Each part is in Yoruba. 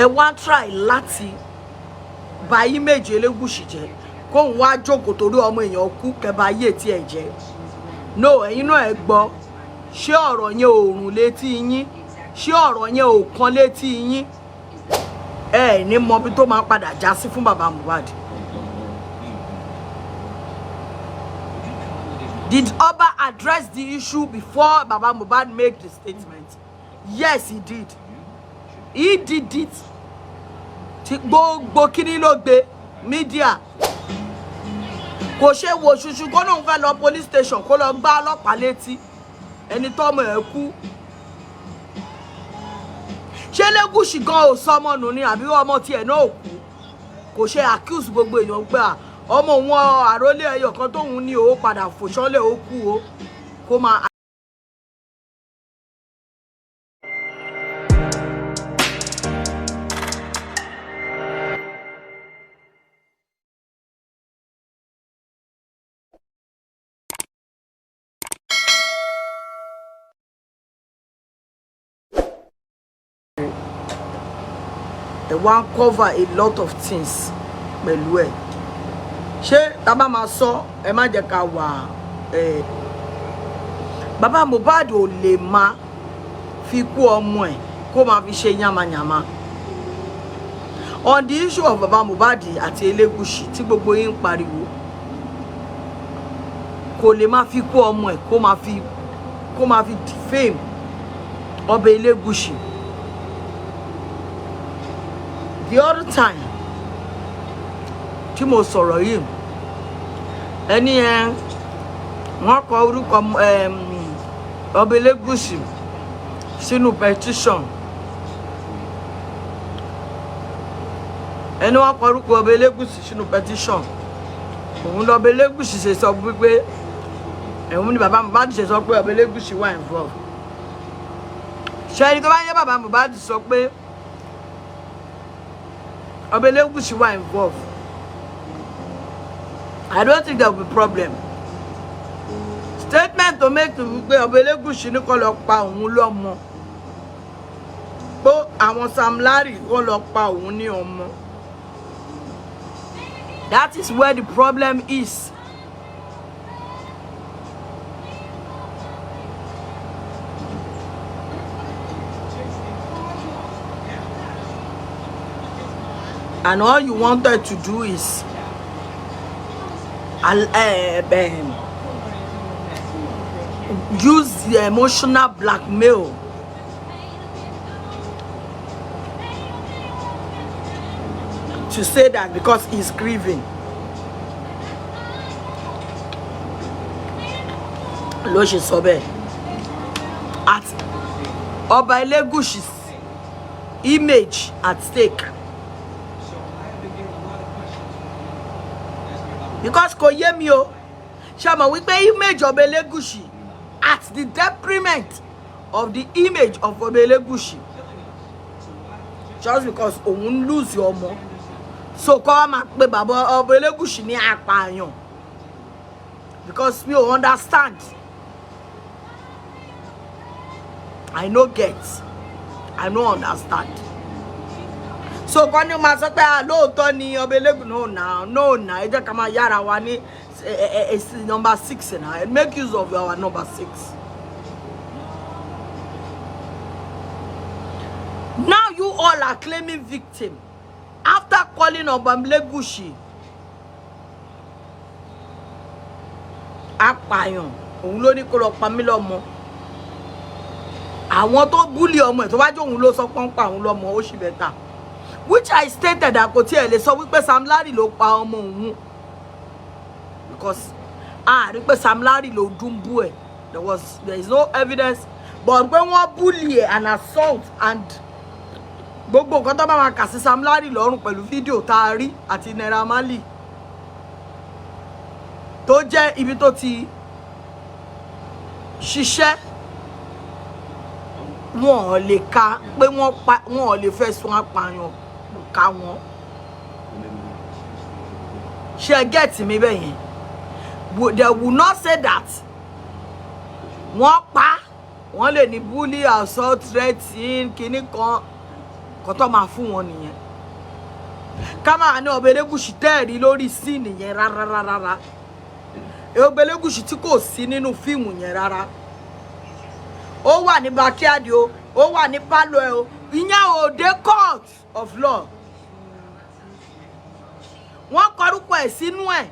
ẹ wá try láti bà image Elegushi jẹ́ kó ń wá jókòó torí ọmọ èèyàn kú kẹba ayé tí ẹ jẹ́ no ẹ̀yin náà ẹ gbọ́ ṣé ọ̀rọ̀ yẹn ò rùn létí yín ṣé ọ̀rọ̀ yẹn ò kan létí yín ẹ ní mọ bí tó máa padà já sí fún bàbá Mohbad. Did Oba address the issue before Baba Mohbad made the statement? Yes, he did. He did it. Gbogbo kini ló gbé media. Kò ṣe wo ṣuṣu kó lóun fẹ́ lọ police station kó lọ gbá ọlọ́pàá létí. Ẹni tọ́mọ ẹ̀ kú. Ṣé Elegushi gan ò sọmọ nù ni àbí ọmọ tiẹ̀ náà kú? Kò ṣe accuse gbogbo èèyàn pé ọmọ wọn àrólé ẹyọ kan tóun ní ó padà fòṣánlẹ̀ ó kú o kó máa. They want cover a lot of things pẹ̀lú ẹ̀. Ṣé tá bá máa sọ ẹ má jẹ́ ká wà bàbá Mohbad ò lè má fi kú ọmọ ẹ̀ kó máa fi ṣe yamayama. On the issue of bàbá Mohbad àti Elegushi tí gbogbo yín pariwo kò lè má fi kú ọmọ ẹ̀ kó máa fi defame ọba Elegushi. The other time tí mo sọ̀rọ̀ yìí ẹni wọ́n kọ orúkọ ọba Elegushi sínú petition ẹni wọ́n kọ orúkọ ọba Elegushi sínú petition òun lọ́ba Elegushi ṣe sọ wípé ẹ̀hún ni bàbá Mohbad ṣe sọ pé ọba Elegushi wà involved. ṣé ẹni tó bá yẹ bàbá Mohbad sọ pé ọba Elegushi wà involved, I don't think there will be problem. Statement to make to be ọba Elegushi ní kó lọ pa òun lọ́mọ. Pé àwọn Sam Larry kó lọ pa òun ní ọmọ. That is where the problem is. And all you wanted to do is use the emotional blackmail to say that because he's grieving. Ló ṣe sọ bẹ́ẹ̀. At Ọba Elegushi's image at stake. Because kò yé mi o ṣé mọ̀ wípé image of Elegushi at the detriment of the image of Elegushi just because òun lose your ọmọ so kọ́ máa pe bàbá ọba Elegushi ní apààyàn because we don't understand. I no get, I no understand. So kọ́ ni ma sọ pé lóòótọ́ ni ọba Elegushi no na ẹ jẹ́ ká máa yára wa ní number 6 na make use of our number 6. Now you all are claiming victim after calling ọba Elegushi apààyàn òun ló ní kó lọ pa mí lọ́mọ. Àwọn tó bully ọmọ ẹ̀ tó bá jẹ́ òun ló sọ pọ́npá òun lọ́mọ ó sì bẹ́tà. Which I stated that kò tiẹ̀ lè sọ wípé Sam Larry ló pa ọmọ òun because rí pé Sam Larry ló dùnbú ẹ̀. There is no evidence but pé wọ́n bully and assault and gbogbo nǹkan tó bá máa kà sí Sam Larry lọ́rùn pẹ̀lú fídíò tá a rí àti Naira Marley tó jẹ́ ibi tó ti ṣiṣẹ́ wọn ò lè ka pé wọn ò lè fẹ́ sun apààyàn ká wọn. Ṣé get mi bẹ́ẹ̀ yẹn? They will not say that wọ́n pa wọ́n lè ní bully assault threatening kíní kan kó tó máa fún wọn nìyẹn ká máa ní ọba Elegushi tẹ́ẹ̀rí lórí síìnì yẹn rárá ọba Elegushi tí kò sí nínú fíìmù yẹn rárá ó wà ní backyard o ó wà ní pálọ̀ ẹ o ìyẹn ò dé court of law wọ́n kọrúkọ ẹ̀ sínú ẹ̀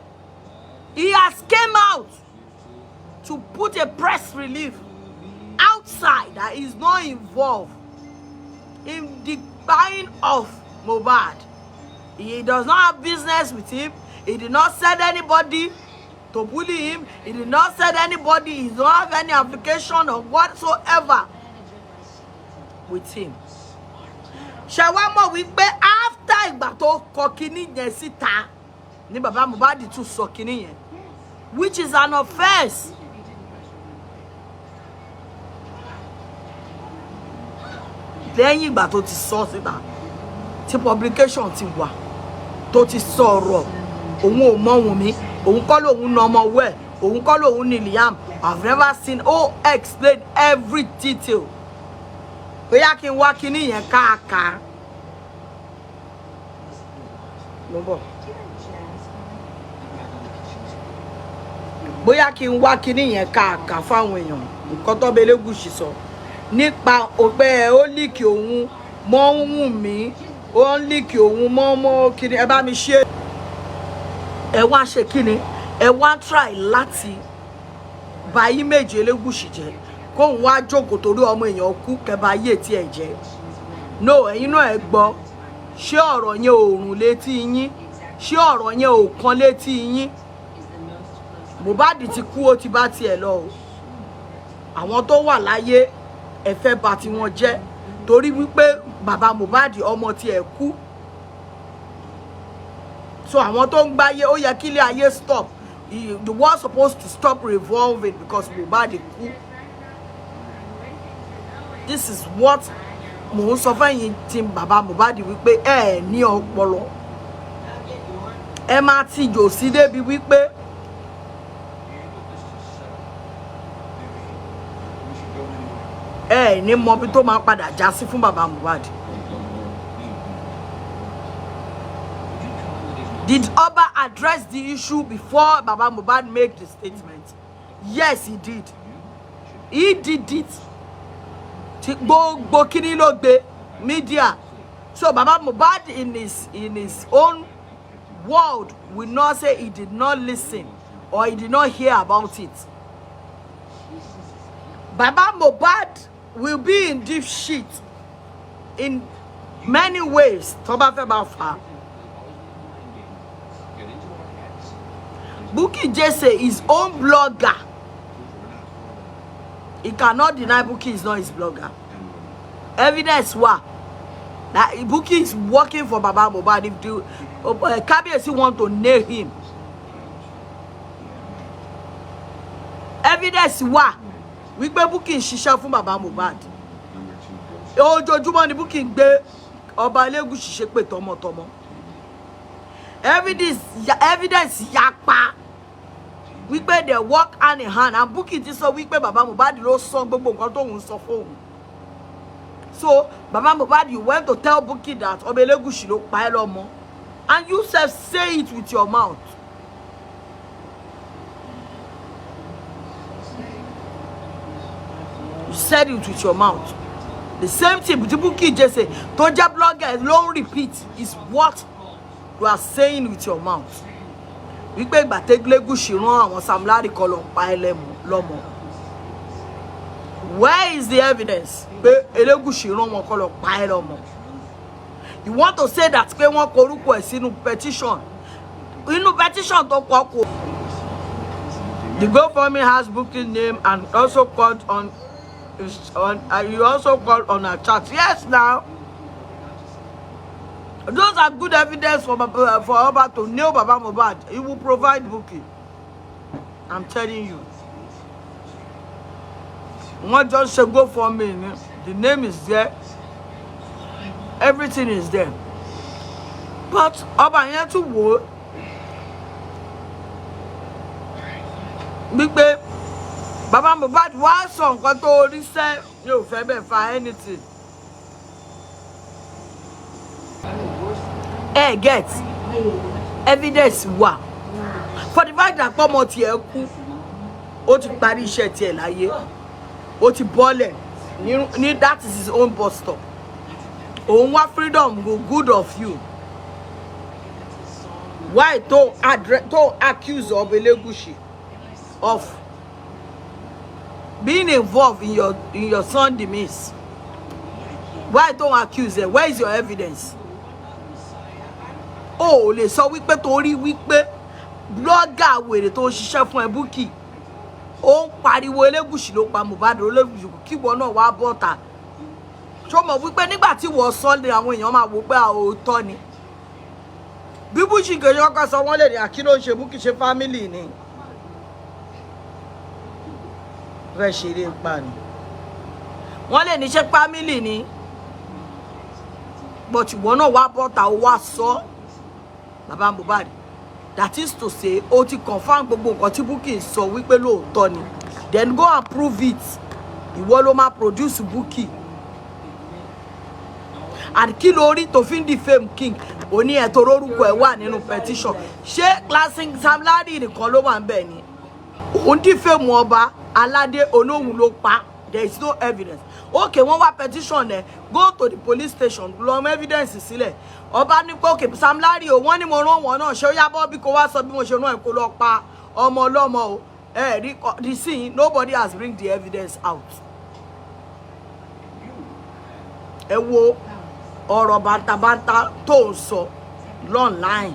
he has came out to put a press release outside that is not involved in the buying of Mohbad. He does not have business with him. He did not send anybody to bully him. He did not send anybody. He does not have any application or whatsoever with him. Ṣé wá mọ̀ wípé after ìgbà tó kọ kíní yẹn síta ní bàbá Mohbad tún sọ kíní yẹn, which is an offense. Lẹ́yìn ìgbà tó ti sọ síta tí publication ti wà tó ti sọ̀rọ̀ òun ò mọ Wùnmí òun kọ́ lòun na ọmọ wẹ̀ òun kọ́ lòun ní Liam. I've never seen explain every detail. Bóyá kí n wá kíní yẹn káàká. Mo bọ̀. Bóyá kí n wá kíní yẹn káàká fáwọn èèyàn nǹkan tó bẹ Elegushi sọ nípa òpè ó líkì òun mọ́ Wùnmí ó líkì òun mọ́ kíní ẹ bá mi ṣe ẹ wá ṣe kíní ẹ wá try láti bà image Elegushi jẹ́ kóun wá jókòó torí ọmọ èèyàn kú kẹba ayé tí ẹ jẹ́ no ẹ̀yin náà ẹ gbọ́ ṣé ọ̀rọ̀ yẹn ò rùn létí yín ṣé ọ̀rọ̀ yẹn ò kan létí yín Mohbad ti kú ó ti bá tiẹ̀ lọ o àwọn tó wà láyé ẹ fẹ́ bà tí wọ́n jẹ́ torí wípé bàbá Mohbad ọmọ tiẹ̀ kú so àwọn tó ń gbáyé ó yẹ kí ilé ayé stop the world supposed to stop revolving because Mohbad kú. This is what mo ń sọ fẹ́yìn tí bàbá Mohbad wípé ẹ ní ọpọlọ ẹ máa ti jò sí débi wípé ẹ ní mọ bí tó máa padà já sí fún bàbá Mohbad. Did Oba address the issue before Baba Mohbad made the statement? Yes, he did. He did it. Gbogbo kíní ló gbé media. So Baba Mohbad in his own world will not say he did not listen or he did not hear about it. Baba Mohbad will be in deep shit in many ways. Toba fẹ́ far. Bukky Jesse, his own blogger. He cannot deny Bukky is not his blogger. Evidence what? That Bukky is working for Baba Mohbad. If the Kabiyesi want to nail him. Evidence what? Wípé Bukky ń ṣiṣẹ́ fún Baba Mohbad. Ojoojúmọ́ ni Bukky ń gbé Ọba Elegushi ṣépè tọmọtọmọ. Evidence yapa. Wípé they work hand in hand and Bukky ti sọ wípé Baba Mohbad ló sọ gbogbo nǹkan tó ń sọ fóun. So Baba Mohbad, you went to tell Bukky that Ọba Elegushi ló pa ẹ́ lọ́mọ and you self say it with your mouth. You said it with your mouth. The same thing with Bukky Jesse. Tó jẹ́ blogger don't repeat is what you are saying with your mouth. Wípé ìgbà tí Elegushi rán àwọn Sam Larry kó lọ pa ẹ́ lọ́mọ. Where is the evidence? Pé Elegushi rán wọn kó lọ pa ẹ́ lọ́mọ. You want to say that pé wọ́n kọ orúkọ ẹ̀ sínú petition. Inú petition tó kọ kò. The GoFundMe has Bukky's name and also called on you also called on a chat. Yes, now. Those are good evidence for Oba to nail Baba Mohbad. He will provide Bukky. I'm telling you. Not just say go for me. The name is there. Everything is there. But Oba here to work. Big babe. Baba Mohbad was song got to say you fẹ́ fa anything. get evidence wà for the fact that pọ́mọ tiẹ̀ kú ó ti parí iṣẹ́ tiẹ̀ láyé ó ti bọ́lẹ̀ ní that is his own bus stop òun wá freedom go good of you why to accuse of Elegushi of being involved in your son demise? Why don't accuse them? Where is your evidence? Oh, lè sọ wípé torí wípé blogger wèrè tó ṣiṣẹ́ fún ẹ Bukky ó ń pariwo Elegushi ló pa Mohbad Elegushi kí wọ́n náà wá bọ́ta ṣó mọ̀ wípé nígbà tí wọ́n sọ lé àwọn èèyàn máa wò pé òótọ́ ni bí Bukky kejì ọkọ sọ wọ́n lè ní àkínó ṣe Bukky ṣe family ni fẹ́ ṣeré pa ni wọ́n lè ní ṣe family ni but wọ́n náà wá bọ́ta ó wá sọ bàbá Mohbad that is to say ó ti confirm gbogbo nǹkan tí Bukky sọ wípé lóòótọ́ ni then go and prove it ìwọ ló máa produce Bukky and kí lórí tó fi ń defame king ó ní ẹ̀tọ́ orúkọ ẹ̀ wà nínú petition ṣé classing Sam Larry nìkan ló wà ń bẹ̀ ni òun defame ọba aládé olóhùn ló pa there is no evidence okay wọ́n wá petition ẹ̀ go to the police station lọ mọ evidence sílẹ̀ ọba ní pé okay Sam Larry o wọ́n ní mo rán wọn náà ṣé ó yá bọ́ bí kò wá sọ bí mo ṣe rán ẹ̀ kó lọ pa ọmọ ọlọ́mọ o the scene nobody has bring the evidence out ẹ wo ọ̀rọ̀ bàtàbàtà tó ń sọ online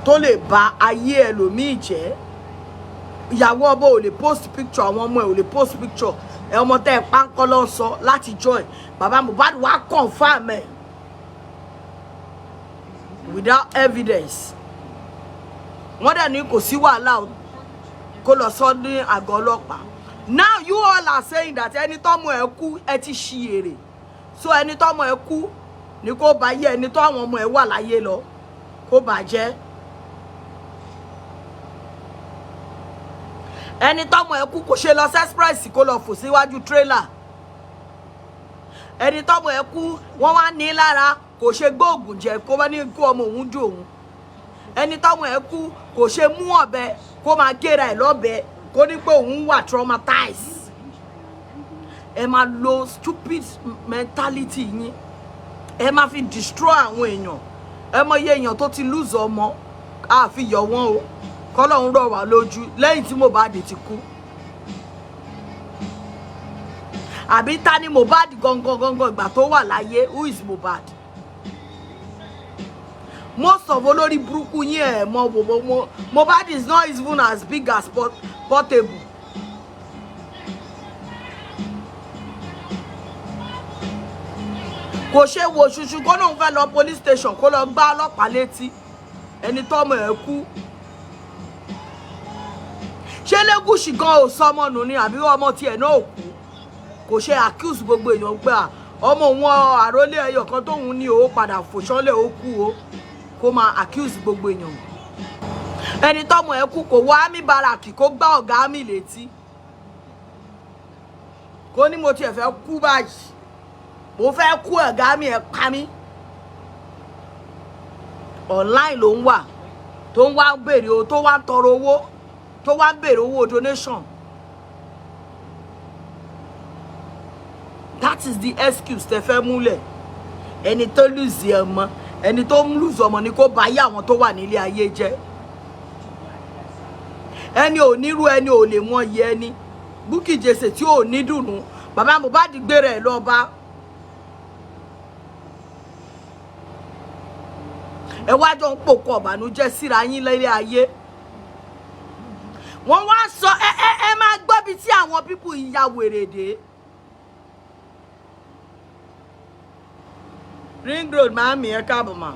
tó lè ba ayé ẹlòmíì jẹ́ ìyàwó ọba ò lè post picture àwọn ọmọ ẹ̀ ò lè post picture ẹ ọmọ tẹ́ ẹ pánkọ́ lọ sọ láti join bàbá Mohbad wá confirm ẹ̀ without evidence wọ́n dẹ̀ ní kò sí wàhálà kó lọ sọ ní àgọ́ ọlọ́pàá now you all are saying that ẹni tọ́mọ ẹ̀ kú ẹ ti ṣí èrè so ẹni tọ́mọ ẹ̀ kú ni kó bá yẹ ẹni tó àwọn ọmọ ẹ̀ wà láyé lọ kó bàjẹ́ ẹni tọ́mọ ẹ̀ kú kò ṣe lọ express kó lọ fò síwájú trailer ẹni tọ́mọ ẹ̀ kú wọ́n wá ní lára kò ṣe gbóògùn jẹ kó bá ní kó ọmọ òun dùn òun ẹni tọ́mọ ẹ̀ kú kò ṣe mú ọ̀bẹ kó máa gera ẹ̀ lọ́bẹ kó ní pé òun wà traumatized ẹ máa lo stupid mentality yín ẹ máa fi destroy àwọn èèyàn ẹ mọ iye èèyàn tó ti lose ọmọ àfi yọ wọn o kọ́lọ́run rọ̀ wá lójú lẹ́yìn tí Mohbad ti kú àbí ta ni Mohbad gangan ìgbà tó wà láyé who is Mohbad most of olórí burúkú yín ẹ̀ mọ Mohbad is not even as big as Portable kò ṣe wo ṣuṣu kó lóun fẹ́ lọ police station kó lọ gbá ọlọ́pàá létí ẹni tọ́mọ ẹ̀ kú ṣé Elegushi gan ò sọmọ nù ni àbí ọmọ tiẹ̀ náà kú kò ṣe accuse gbogbo èèyàn pé ọmọ wọn àrólé ẹyọ kan tóun ní ó padà fòṣánlẹ̀ ó kú o kó máa accuse gbogbo èèyàn ẹni tọ́mọ ẹ̀ kú kò wọ army barrack kó gbá ọ̀gá army létí kó ní mo tiẹ̀ fẹ́ kú báyìí mo fẹ́ kú ọ̀gá mi ẹ̀ pa mí online ló ń wà tó ń wá béèrè o tó wá ń tọrọ owó tó wá ń béèrè owó donation that is the excuse tẹ́ fẹ́ múlẹ̀ ẹni tó lose ọmọ ẹni tó ń lose ọmọ ni kó bá yé àwọn tó wà nílé ayé jẹ́ ẹni ò nírú ẹni ò lè wọ́n yẹ ẹni Bukky Jesse tí ò ní dùnú bàbá Mohbad gbé rẹ̀ lọ bá ẹ wá jọ ń pòkọ ọ̀bànújẹ́ síra yín lẹ́lẹ́ ayé wọ́n wá sọ ẹ máa gbọ́ bí tí àwọn pípù ìyá wèrèdè Ring Road màámi ẹ káàbọ̀ mà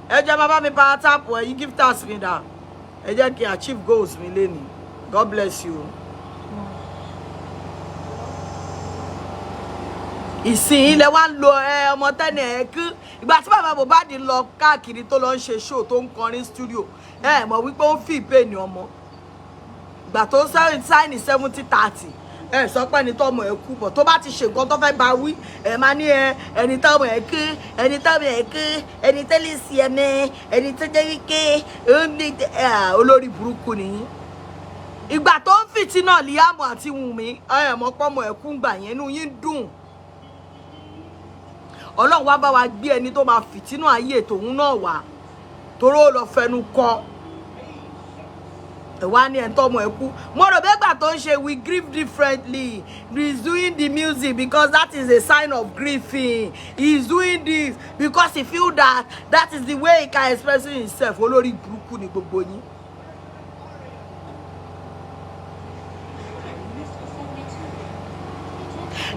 ẹ jẹ́ bàbá mi power tap ẹ yí gift us mi dà ẹ jẹ́ kí achieve goals mi lénìí God bless you. ìsìn ilẹ̀ wa ń lo ọmọ tẹ́nì ẹ̀ kú ìgbà tí bàbá Mohbad lọ káàkiri tó lọ ń ṣe show tó ń kọrin studio mọ̀ wípé ó fi ìpè ní ọmọ ìgbà tó sáìnì 70-30 ẹ sọ pé ẹni tọ́mọ ẹ kú bọ̀ tó bá ti ṣe nǹkan tó fẹ́ bá wí ẹ máa ní ẹni tọ́mọ ẹ kú ẹni tọ́mọ ẹ kú ẹni tẹ́lẹ̀ sí ẹmẹ ẹni tó jẹ́ wípé olórí burúkú nìyí. Ìgbà tó ń fìtínà Liam àti Wùnmí ẹ mọ̀ pọ́mọ ẹ kú gbà yẹn inú yín dùn. Ọlọ́run wá bá wa gbé ẹni tó máa fìtínà ayé tòun náà wá toró lọ fẹnu kọ. Wá ní ẹ̀ntọ́ ẹ̀kú mo rò bẹ́gbà tó ń ṣe we grieve differently. He is doing the music because that is a sign of grieving. He is doing this because he feel that that is the way he can express himself. Olórí burúkú ni gbogbo yín.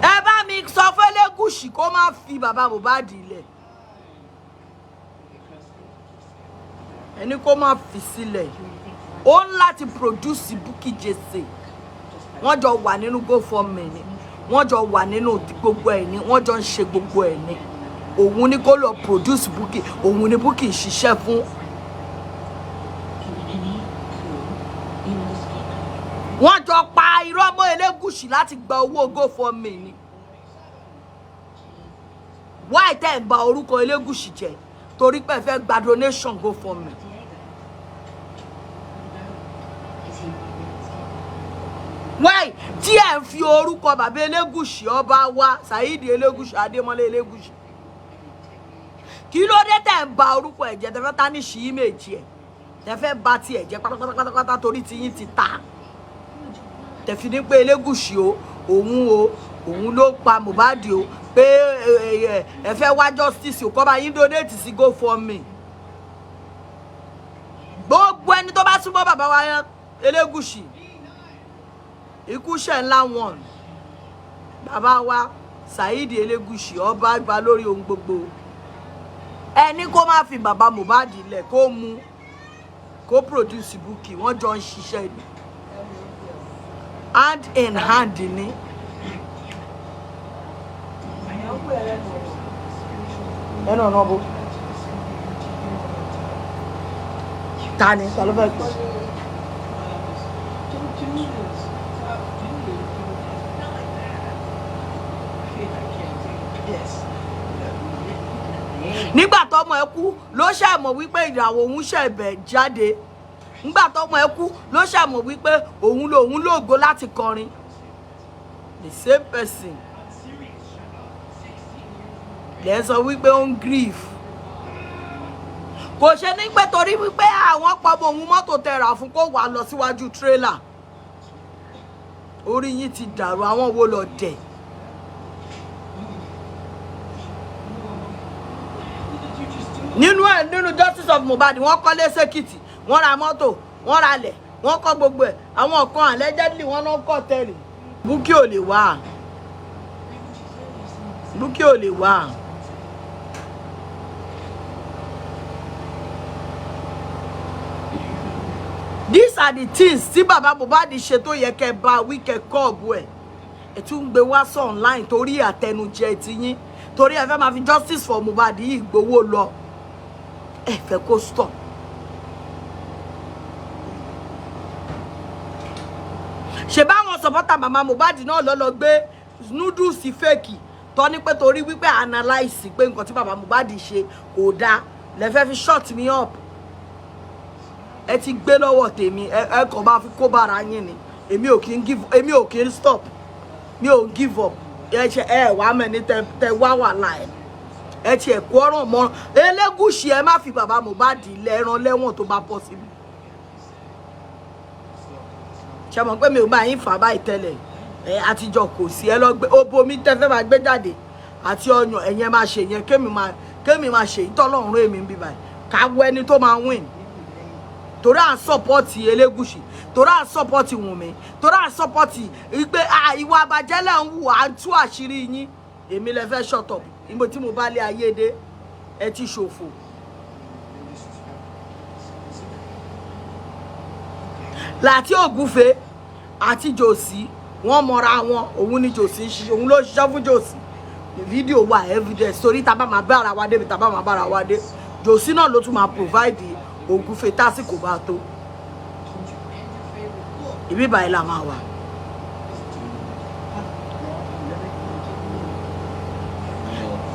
Ẹ bá mi sọ fún Elegushi kó má fi bàbá Mohbad lẹ̀. Ẹni kó má fi sílẹ̀. Ó ń láti produce Bukky Jesse. Wọ́n jọ wà nínú GoFundMe ni. Wọ́n jọ wà nínú gbogbo ẹ̀ ni. Wọ́n jọ ń ṣe gbogbo ẹ̀ ni. Òun ni kó lọ produce Bukky. Òun ni Bukky ṣiṣẹ́ fún. Wọ́n jọ pa irọ́ mọ́ Elegushi láti gba owó GoFundMe ni. Why tẹ́ ń ba orúkọ Elegushi jẹ́? Torí pé fẹ́ gba donation GoFundMe. Why tí ẹ ń fi orúkọ bàbá Elegushi ọba wa Saheed Elegushi Adémọ́lá Elegushi kí ló dé tẹ́ ń ba orúkọ ẹ̀ jẹ́ tẹ́ fẹ́ tarnish image ẹ̀ tẹ́ fẹ́ bà ti ẹ̀ jẹ́ pátápátá torí tí yín ti ta tẹ́ fi ní pé Elegushi òun ló pa Mohbad o pé ẹ fẹ́ wá justice o kó bá yín donate sí GoFundMe gbogbo ẹni tó bá súnmọ́ bàbá wa yẹn Elegushi ikú ṣe ńlá wọn bàbá wa Saheed Elegushi ọba gba lórí ohun gbogbo ẹni kó má fi bàbá Mohbad lẹ̀ kó mú kó produce Bukky wọ́n jọ ń ṣiṣẹ́ ni hand in hand ni. ẹnu ọ̀nà ọ̀bọ ta ni ta ló fẹ́ gbọ́. Nígbà tọ́mọ ẹ kú ló ṣe mọ̀ wípé ìyàwó òun ṣe bẹ̀ jáde. Nígbà tọ́mọ ẹ kú ló ṣe mọ̀ wípé òun lógo láti kọrin. The same person. Lẹ sọ wípé ó ń grief. Kò ṣe ní pé torí wípé àwọn pọmọ òun mọ́tò tẹ̀ra fún kó wà lọ síwájú trailer. Orí yín ti dàrú àwọn wo lọ dẹ̀. Nínú justice of Mohbad wọ́n kọ́lé sẹ́kìtì wọ́n ra mọ́tò wọ́n ra lẹ̀ wọ́n kọ́ gbogbo ẹ̀ àwọn kan allegedly wọ́n náà kọ́ tẹ́lẹ̀. Bukky ò lè wá Bukky ò lè wá. These are the things tí bàbá Mohbad ṣe tó yẹ kẹ́ bá wí kẹ́ kọ́ ọ̀bù ẹ̀ ẹ̀ tún gbé wá sọ online torí àtẹnujẹ ti yín torí ẹ fẹ́ máa fi justice for Mohbad yìí gbowó lọ. Ẹ fẹ́ kó stop. Ṣé báwọn supporter mama Mohbad náà lọ gbé noodles fake tó ní pé torí wípé analyze pé nǹkan tí baba Mohbad ṣe kò dáa lẹ fẹ́ fi shut me up. Ẹ ti gbé lọ́wọ́ tèmi ẹ kàn bá fi kó bára yín ni èmi ò kí ń stop mi ò give up ẹ wá mẹ́ni tẹ wá wà láì ẹ ti ẹ̀kọ́ ọ̀ràn mọ́ Elegushi ẹ má fi bàbá Mohbad lẹ́ran lẹ́wọ̀n tó bá possible. Ṣé mọ̀ pé mi ò bá yín fà báyìí tẹ́lẹ̀ àtijọ́ kò sí ẹ lọ gbé obo mi tẹ́ fẹ́ máa gbé jáde àti ọyàn ẹ̀yẹn máa ṣe yẹn kémi máa ṣe ìtọ́lọ́run èmi ń bí báyìí káwọ́ ẹni tó máa win torí à ń support Elegushi torí à ń support Wùnmí torí à ń support pé ìwà àbàjẹ́ lẹ̀ ń wù à ń tú àṣírí yín èmi lẹ fẹ́ shut up ìgbò tí mo bá lé ayé dé ẹ ti ṣòfò. Láti Ògúnfe àti Jòsí wọ́n mọra wọn òun ni Jòsí òun ló ṣiṣẹ́ fún Jòsí fídíò wà evidence torí tá bá máa bá ara wa dé bí tá bá máa bá ara wa dé Jòsí náà ló tún máa provide Ògúnfe tásìkò bá tó ibi báyìí la máa wà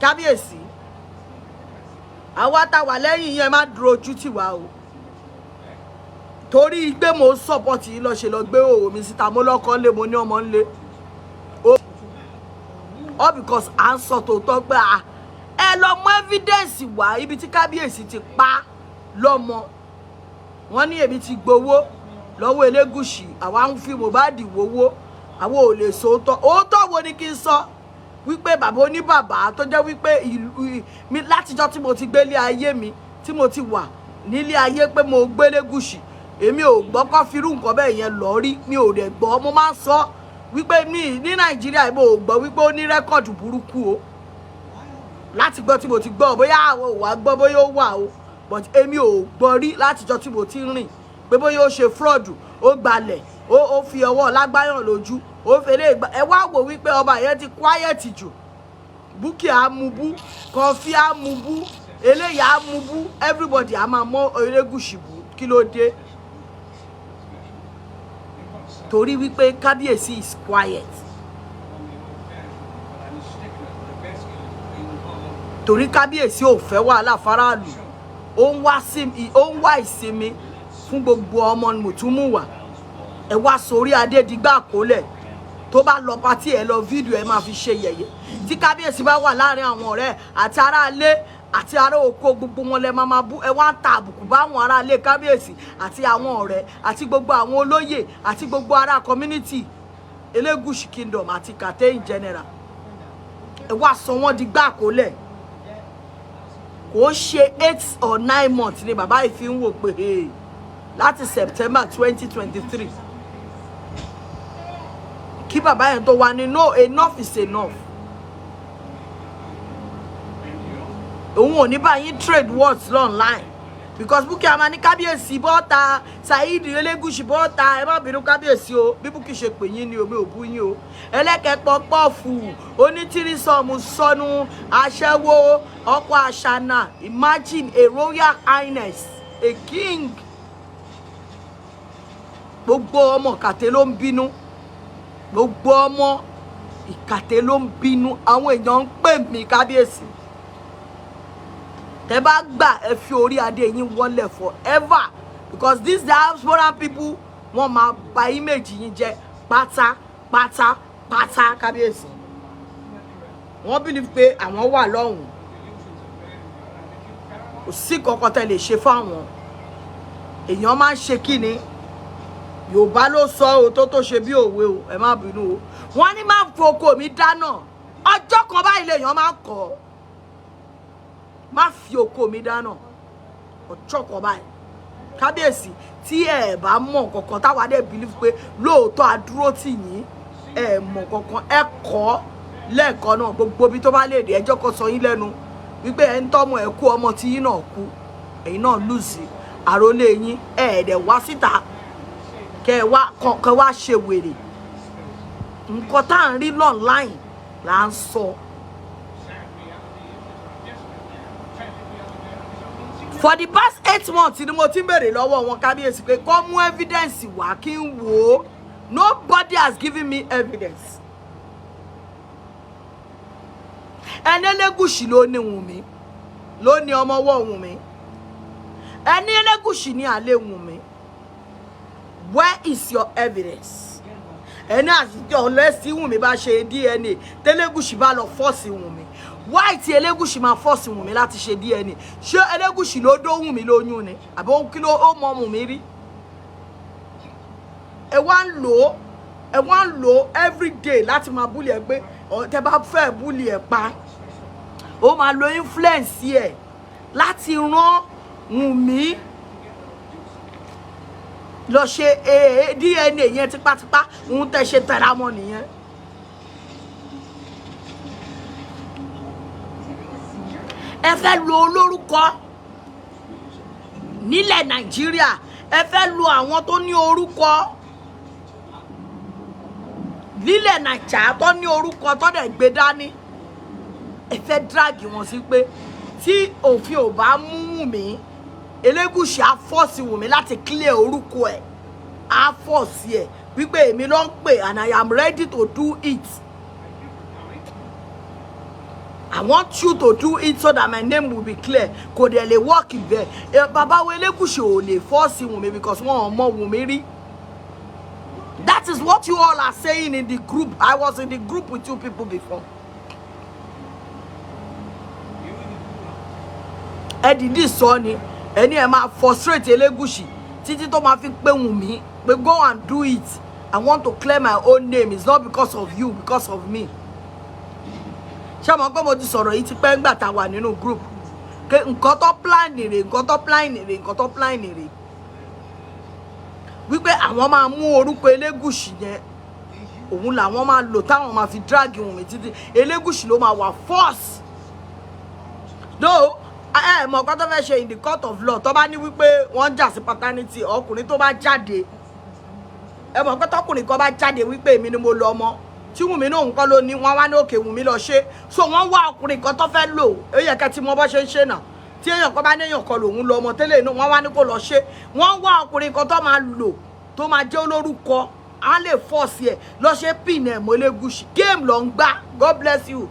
kábíyèsí àwa tá wà lẹ́yìn yẹn má dúró ojú tì wá o torí pé mo support yín lọ ṣe lọ gbé òwò mi síta mo lọ́kọ ńlé mo ní ọmọ ńlé all because à ń sọ tòótọ́ pé ẹ lọ mú evidence wá ibi tí kábíyèsí ti pa lọ́mọ wọ́n ní èmi ti gbowó lọ́wọ́ Elegushi àwa ń fi Mohbad wowó àwọn ò lè sọ òótọ́ wo ni kí n sọ wípé bàbá oníbàbá tó jẹ́ wípé mi látijọ́ tí mo ti gbélé ayé mi tí mo ti wà nílé ayé pé mo gbé Elegushi èmi ò gbọ́ kọ́ firú nǹkan bẹ́ẹ̀ yẹn lọ rí mi ò dẹ̀ gbọ́ mo máa ń sọ wípé ní Nàìjíríà mo ò gbọ́ wípé ó ní rẹ́kọ̀dù burúkú o láti gbọ́ tí mo ti gbọ́ bóyá àwọn ò wá gbọ́ bóyá ó wà o but èmi ò gbọ́ rí látijọ́ tí mo ti rìn pé bóyá ó ṣe fraud ó gbalẹ̀ ó fi ọwọ́ lágbáyàn lójú ó fèrè ẹ wá wò wípé ọba yẹn ti quiet jù Bukky amúbú Kọfí amúbú eléyà amúbú everybody a máa mọ Elegushi bú kí ló dé torí wípé kábíyèsí is quiet torí kábíyèsí ò fẹ́ wàhálà faraàlú ó ń wá ìsinmi fún gbogbo ọmọ mùtúmùwà ẹ wá sórí adé dìgbà kólẹ̀ tó bá lọ pátì ẹ lọ fídíò ẹ máa fi ṣe yẹ̀yẹ́ tí kábíyèsí bá wà láàrin àwọn ọ̀rẹ́ àti ará ilé àti ará oko gbogbo wọn lẹ máa bú ẹ wá ń ta àbùkù bá àwọn ará ilé kábíyèsí àti àwọn ọ̀rẹ́ àti gbogbo àwọn olóyè àti gbogbo ará community Elegushi kingdom àti Kate in general ẹ wá sọ wọn dìgbà kólẹ̀ kò ṣe 8 or 9 months ni bàbá yìí fi ń wò pé láti September 2023 kí bàbá yẹn tó wà ní no enough is enough òun ò ní bá yín trade words online because Bukky ama ní kábíyèsí bọ́ta Saheed Elegushi bọ́ta ẹ má bínú kábíyèsí o bí Bukky ṣe pè yín ni omi ò bú yín o ẹlẹ́kẹ̀pọ̀ pọ̀fù onítìrísọ̀mù sọnù aṣẹ́wó ọkọ̀ àṣànà imagine a royal highness a king gbogbo ọmọ Kate ló ń bínú gbogbo ọmọ Ìkàtẹ́ ló ń bínú àwọn èèyàn ń pè mí kábíyèsí tẹ́ bá gbà ẹ fi orí adé yín wọlé forever because these diaspora people wọ́n máa bà image yín jẹ́ pátá kábíyèsí wọ́n believe pé àwọn wà lọ́hùn kò sí kankan tẹ́ lè ṣe fáwọn èèyàn máa ń ṣe kíni Yorùbá ló sọ o tó ṣe bí òwe o ẹ má bínú o wọ́n ní máa fi oko mi dáná ọjọ́ kan báyìí lèèyàn máa kọ́ má fi oko mi dáná ọjọ́ kan báyìí kábíyèsí tí ẹ bá mọ̀ kankan táwa dé believe pé lóòótọ́ àdúró tì yín ẹ mọ̀ kankan ẹ kọ́ lẹ́ẹ̀kan náà gbogbo ibi tó bá lè dé ẹjọ́ kan sọ yín lẹ́nu wípé ẹ ń tọ́mọ ẹ kú ọmọ tí yín náà kú ẹ̀yin náà lùsì àròlé yín ẹ̀ẹ́dẹ̀ wá síta kẹ wá ṣe wèrè nǹkan tá à ń rí online là ń sọ for the past 8 months ni mo ti ń bèrè lọ́wọ́ wọn kábíyèsí pé kó mú evidence wá kí n wò ó nobody has given me evidence ẹni Elegushi ló ní Wùnmí ló ní ọmọ ọwọ́ Wùnmí ẹni Elegushi ní àlè Wùnmí. Where is your evidence? Ẹni àtijọ́ ọlẹ́sí Wùnmí bá ṣe DNA tẹ́lẹ́gùsì bá lọ fọ́ọ̀sì Wùnmí. Why tí Elegushi máa fọ́ọ̀sì Wùnmí láti ṣe DNA? Ṣé Elegushi ló dó Wùnmí lóyún ni? Àbí ó kí ló ó mọ Wùnmí rí? Ẹ wá ń lò every day láti máa búlì ẹ pé tẹ́ bá fẹ́ búlì ẹ pa. Ó máa lo influence ẹ láti rán Wùnmí lọ ṣe DNA yẹn tipátipá ń tẹ́ ṣe tẹra mọ́ nìyẹn. Ẹ fẹ́ lo olórúkọ nílẹ̀ Nàìjíríà ẹ fẹ́ lo àwọn tó ní orúkọ nílẹ̀ Nàìjíríà tó ní orúkọ tó dẹ̀ gbé dání ẹ fẹ́ drag wọn sí pé tí òfin ò bá mú Wùnmí Elegushi á fọ́ọ̀sì Wùnmí láti clear orúkọ ẹ̀ á fọ́ọ̀sì ẹ̀ wípé èmi ló ń pè and I am ready to do it I want you to do it so that my name will be clear. Kò dẹ̀ lè work there. Bàbá wo Elegushi ò lè force Wunmi because wọ́n mọ Wunmi rí. That is what you all are saying in the group. I was in the group with you people before. Dìdí sọ ni ẹni ẹ máa frustrate Elegushi títí tó máa fi pé Wunmi pé go and do it. I want to clear my own name. It's not because of you, because of me. Ṣé mo pé mo ti sọ̀rọ̀ yìí ti pẹ́ ńgbà tá wà nínú group. Ke nǹkan tó plan rẹ̀, nǹkan tó plan rẹ̀, nǹkan tó plan rẹ̀. Wípé àwọn máa mú orúkọ Elegushi yẹn. Òun làwọn máa lò táwọn máa fi drag Wunmi títí. Elegushi ló máa wà force. Though mo nǹkan tó fẹ́ ṣe in the court of law tó bá ní wípé wọ́n jà sí paternity ọkùnrin tó bá jáde. Mọ̀ pé tọkùnrin kan bá jáde wípé èmi ni mo lọ ọmọ. Tí Wunmi náà nǹkan ló ní wọ́n wá ní òkè Wunmi lọ ṣe. So wọ́n wá ọkùnrin kan tó fẹ́ lò. Ó yẹ kẹ́ tí mo bá ṣe ń ṣe náà. Tí èèyàn kan bá ní èèyàn kan lòun lọ ọmọ tẹ́lẹ̀ inú wọ́n wá ní kó lọ ṣe. Wọ́n wá ọkùnrin kan tó máa lò tó máa jẹ́ olórúkọ. Á lè force ẹ̀ lọ ṣe pin ẹ̀ mọ́ Elegushi. Game ló ń gbá. God bless you.